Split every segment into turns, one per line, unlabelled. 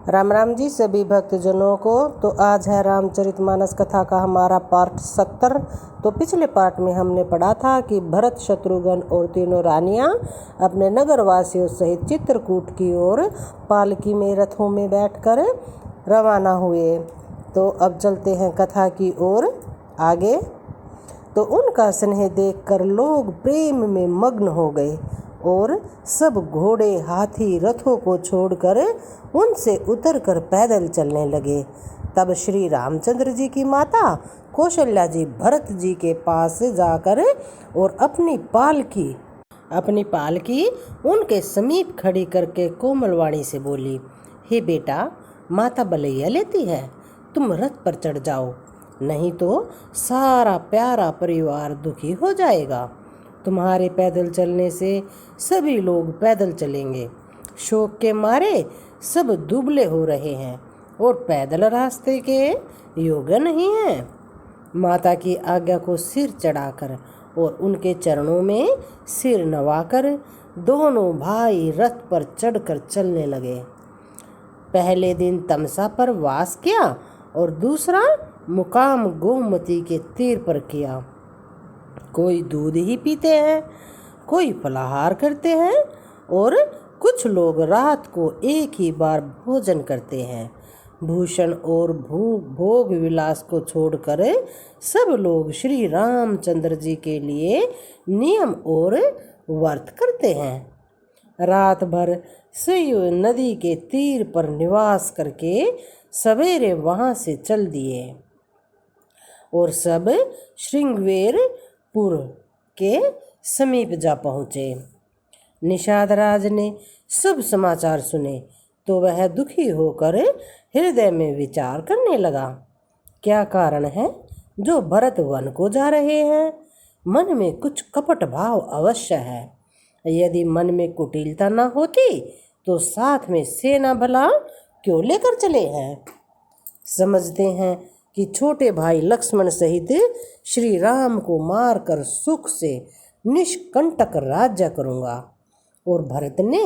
राम राम जी सभी भक्तजनों को। तो आज है रामचरितमानस कथा का हमारा पार्ट 70। तो पिछले पार्ट में हमने पढ़ा था कि भरत, शत्रुघ्न और तीनों रानियां अपने नगरवासियों सहित चित्रकूट की ओर पालकी में रथों में बैठकर रवाना हुए। तो अब चलते हैं कथा की ओर आगे। तो उनका स्नेह देखकर लोग प्रेम में मग्न हो गए और सब घोड़े, हाथी, रथों को छोड़कर उनसे उतरकर पैदल चलने लगे। तब श्री रामचंद्र जी की माता कौशल्या जी भरत जी के पास जाकर और अपनी पालकी उनके समीप खड़ी करके कोमलवाणी से बोली, हे बेटा, माता बलैया लेती है, तुम रथ पर चढ़ जाओ, नहीं तो सारा प्यारा परिवार दुखी हो जाएगा। तुम्हारे पैदल चलने से सभी लोग पैदल चलेंगे। शोक के मारे सब दुबले हो रहे हैं और पैदल रास्ते के योग्य नहीं हैं। माता की आज्ञा को सिर चढ़ाकर और उनके चरणों में सिर नवाकर दोनों भाई रथ पर चढ़कर चलने लगे। पहले दिन तमसा पर वास किया और दूसरा मुकाम गोमती के तीर पर किया। कोई दूध ही पीते हैं, कोई फलाहार करते हैं और कुछ लोग रात को एक ही बार भोजन करते हैं। भूषण और भोग विलास को छोड़कर सब लोग श्री रामचंद्र जी के लिए नियम और व्रत करते हैं। रात भर सरयू नदी के तीर पर निवास करके सवेरे वहां से चल दिए और सब श्रृंगवेरपुर के समीप जा पहुँचे। निषाद राज ने सब समाचार सुने तो वह दुखी होकर हृदय में विचार करने लगा, क्या कारण है जो भरत वन को जा रहे हैं। मन में कुछ कपट भाव अवश्य है। यदि मन में कुटिलता न होती तो साथ में सेना भला क्यों लेकर चले हैं। समझते हैं कि छोटे भाई लक्ष्मण सहित श्री राम को मारकर सुख से निष्कंटक राज्य करूँगा। और भरत ने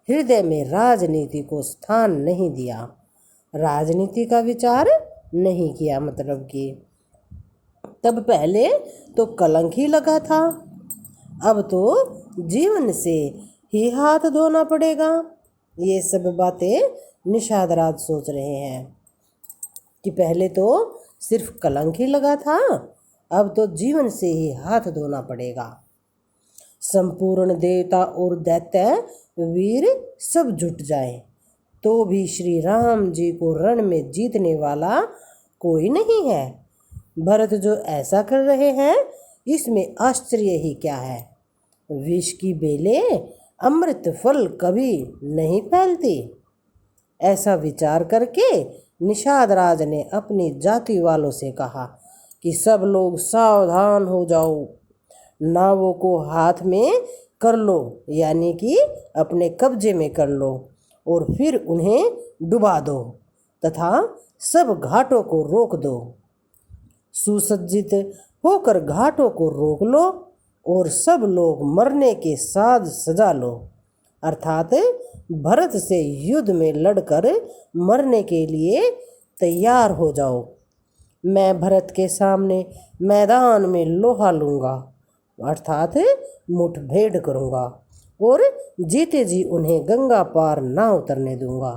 हृदय में राजनीति को स्थान नहीं दिया, राजनीति का विचार नहीं किया। मतलब कि तब पहले तो कलंक ही लगा था, अब तो जीवन से ही हाथ धोना पड़ेगा। ये सब बातें निषाद राज सोच रहे हैं कि पहले तो सिर्फ कलंक ही लगा था, अब तो जीवन से ही हाथ धोना पड़ेगा। संपूर्ण देवता और दैत्य वीर सब जुट जाए तो भी श्री राम जी को रण में जीतने वाला कोई नहीं है। भरत जो ऐसा कर रहे हैं इसमें आश्चर्य ही क्या है। विष की बेलें अमृत फल कभी नहीं फैलती। ऐसा विचार करके निषाद राज ने अपनी जाति वालों से कहा कि सब लोग सावधान हो जाओ, नावों को हाथ में कर लो, यानी कि अपने कब्जे में कर लो और फिर उन्हें डुबा दो तथा सब घाटों को रोक दो। सुसज्जित होकर घाटों को रोक लो और सब लोग मरने के साज सजा लो, अर्थात भरत से युद्ध में लड़कर मरने के लिए तैयार हो जाओ। मैं भरत के सामने मैदान में लोहा लूँगा, अर्थात मुठभेड़ करूँगा और जीते जी उन्हें गंगा पार ना उतरने दूंगा।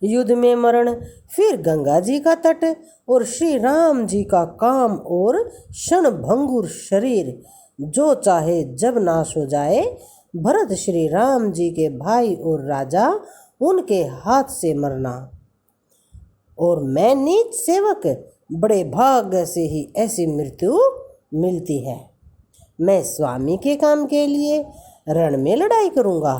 युद्ध में मरण, फिर गंगा जी का तट और श्री राम जी का काम और क्षण भंगुर शरीर जो चाहे जब नाश हो जाए। भरत श्री राम जी के भाई और राजा, उनके हाथ से मरना। और मैं नीच सेवक, बड़े भाग्य से ही ऐसी मृत्यु मिलती है। मैं स्वामी के काम के लिए रण में लड़ाई करूँगा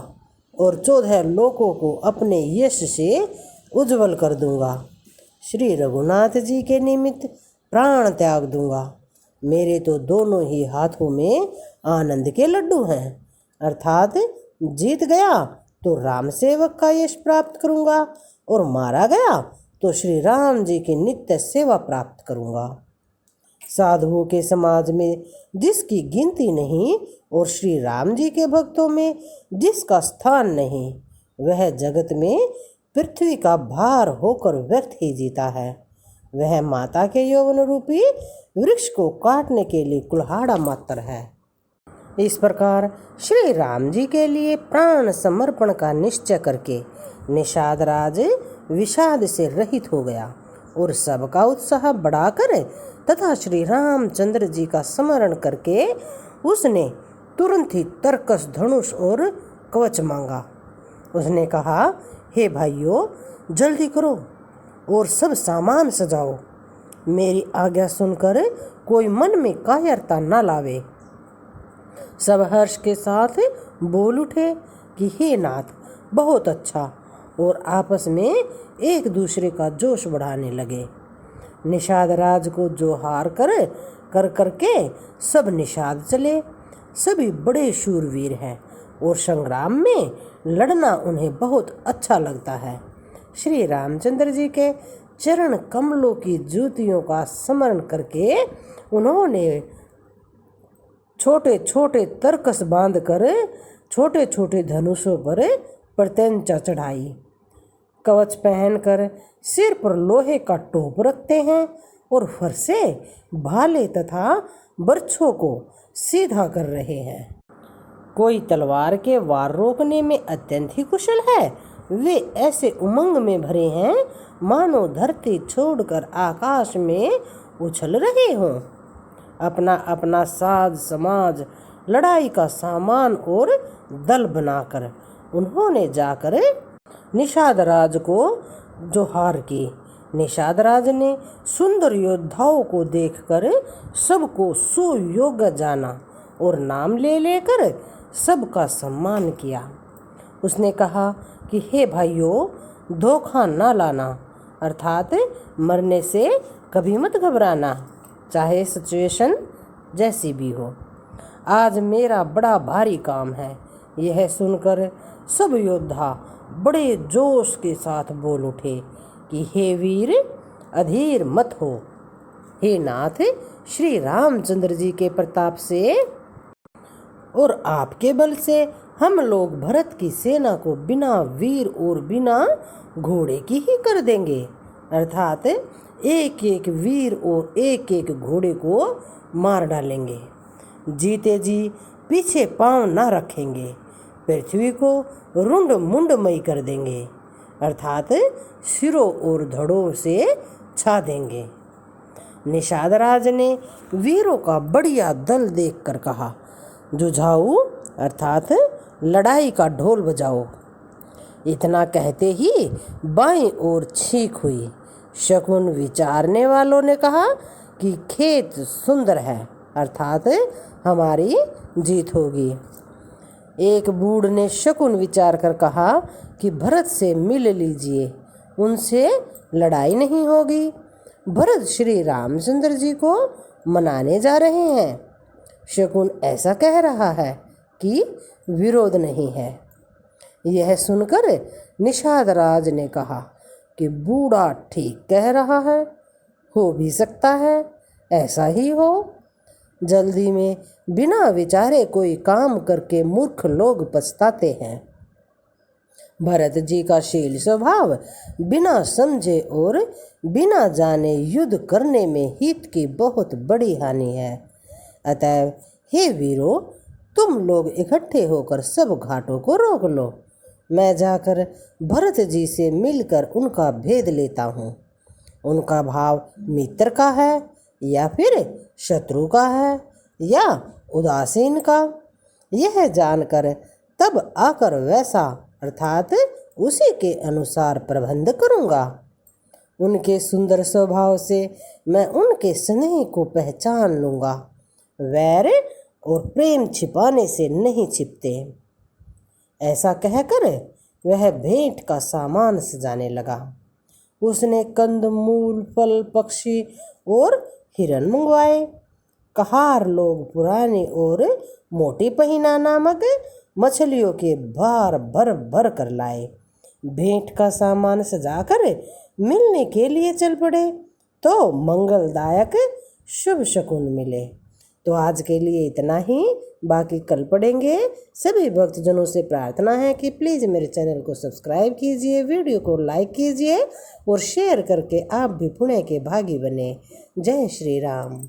और 14 लोकों को अपने यश से उज्जवल कर दूंगा। श्री रघुनाथ जी के निमित्त प्राण त्याग दूंगा। मेरे तो दोनों ही हाथों में आनंद के लड्डू हैं, अर्थात जीत गया तो राम सेवक का यश प्राप्त करूंगा और मारा गया तो श्री राम जी की नित्य सेवा प्राप्त करूंगा। साधुओं के समाज में जिसकी गिनती नहीं और श्री राम जी के भक्तों में जिसका स्थान नहीं, वह जगत में पृथ्वी का भार होकर व्यर्थ ही जीता है। वह माता के यौवन रूपी वृक्ष को काटने के लिए कुल्हाड़ा मात्र है। इस प्रकार श्री राम जी के लिए प्राण समर्पण का निश्चय करके निषाद राज विषाद से रहित हो गया और सबका उत्साह बढ़ाकर तथा श्री रामचंद्र जी का स्मरण करके उसने तुरंत ही तरकस, धनुष और कवच मांगा। उसने कहा, हे भाइयों, जल्दी करो और सब सामान सजाओ। मेरी आज्ञा सुनकर कोई मन में कायरता न लावे। सब हर्ष के साथ बोल उठे कि हे नाथ, बहुत अच्छा, और आपस में एक दूसरे का जोश बढ़ाने लगे। निषाद राज को जोहार कर करके सब निषाद चले। सभी बड़े शूरवीर हैं और संग्राम में लड़ना उन्हें बहुत अच्छा लगता है। श्री रामचंद्र जी के चरण कमलों की ज्योतियों का स्मरण करके उन्होंने छोटे छोटे तरकस बांधकर छोटे छोटे धनुषों पर प्रत्यंचा चढ़ाई। कवच पहनकर सिर पर लोहे का टोप रखते हैं और फरसे, भाले तथा बर्छों को सीधा कर रहे हैं। कोई तलवार के वार रोकने में अत्यंत ही कुशल है। वे ऐसे उमंग में भरे हैं मानो धरती छोड़कर आकाश में उछल रहे हों। अपना अपना साज समाज, लड़ाई का सामान और दल बनाकर उन्होंने जाकर निषाद राज को जोहार की। निषाद राज ने सुंदर योद्धाओं को देखकर सबको सुयोग्य जाना और नाम ले लेकर सबका सम्मान किया। उसने कहा कि हे भाइयों, धोखा ना लाना, अर्थात मरने से कभी मत घबराना, चाहे सिचुएशन जैसी भी हो। आज मेरा बड़ा भारी काम है। यह सुनकर सब योद्धा बड़े जोश के साथ बोल उठे कि हे वीर, अधीर मत हो। हे नाथ, श्री रामचंद्र जी के प्रताप से और आपके बल से हम लोग भरत की सेना को बिना वीर और बिना घोड़े की ही कर देंगे, अर्थात एक एक वीर और एक एक घोड़े को मार डालेंगे। जीते जी पीछे पांव न रखेंगे, पृथ्वी को रुंड मुंडमय कर देंगे, अर्थात सिरों और धड़ों से छा देंगे। निषाद राज ने वीरों का बढ़िया दल देखकर कहा, जुझाऊ अर्थात लड़ाई का ढोल बजाओ। इतना कहते ही बाईं ओर छींक हुई। शकुन विचारने वालों ने कहा कि खेत सुंदर है, अर्थात हमारी जीत होगी। एक बूढ़ ने शकुन विचार कर कहा कि भरत से मिल लीजिए, उनसे लड़ाई नहीं होगी। भरत श्री रामचंद्र जी को मनाने जा रहे हैं। शकुन ऐसा कह रहा है कि विरोध नहीं है। यह सुनकर निषाद राज ने कहा कि बूढ़ा ठीक कह रहा है, हो भी सकता है ऐसा ही हो। जल्दी में बिना विचारे कोई काम करके मूर्ख लोग पछताते हैं। भरत जी का शील स्वभाव बिना समझे और बिना जाने युद्ध करने में हित की बहुत बड़ी हानि है। अतएव हे वीरों, तुम लोग इकट्ठे होकर सब घाटों को रोक लो। मैं जाकर भरत जी से मिलकर उनका भेद लेता हूँ। उनका भाव मित्र का है या फिर शत्रु का है या उदासीन का, यह जानकर तब आकर वैसा अर्थात उसी के अनुसार प्रबंध करूँगा। उनके सुंदर स्वभाव से मैं उनके स्नेह को पहचान लूँगा। वैर और प्रेम छिपाने से नहीं छिपते। ऐसा कहकर वह भेंट का सामान सजाने लगा। उसने कंदमूल, फल, पक्षी और हिरन मंगवाए। कहार लोग पुरानी और मोटी पहिना नामक मछलियों के भार भर भर कर लाए। भेंट का सामान सजाकर मिलने के लिए चल पड़े तो मंगलदायक शुभ शकुन मिले। तो आज के लिए इतना ही, बाकी कल पढ़ेंगे। सभी भक्तजनों से प्रार्थना है कि प्लीज़ मेरे चैनल को सब्सक्राइब कीजिए, वीडियो को लाइक कीजिए और शेयर करके आप भी पुण्य के भागी बने। जय श्री राम।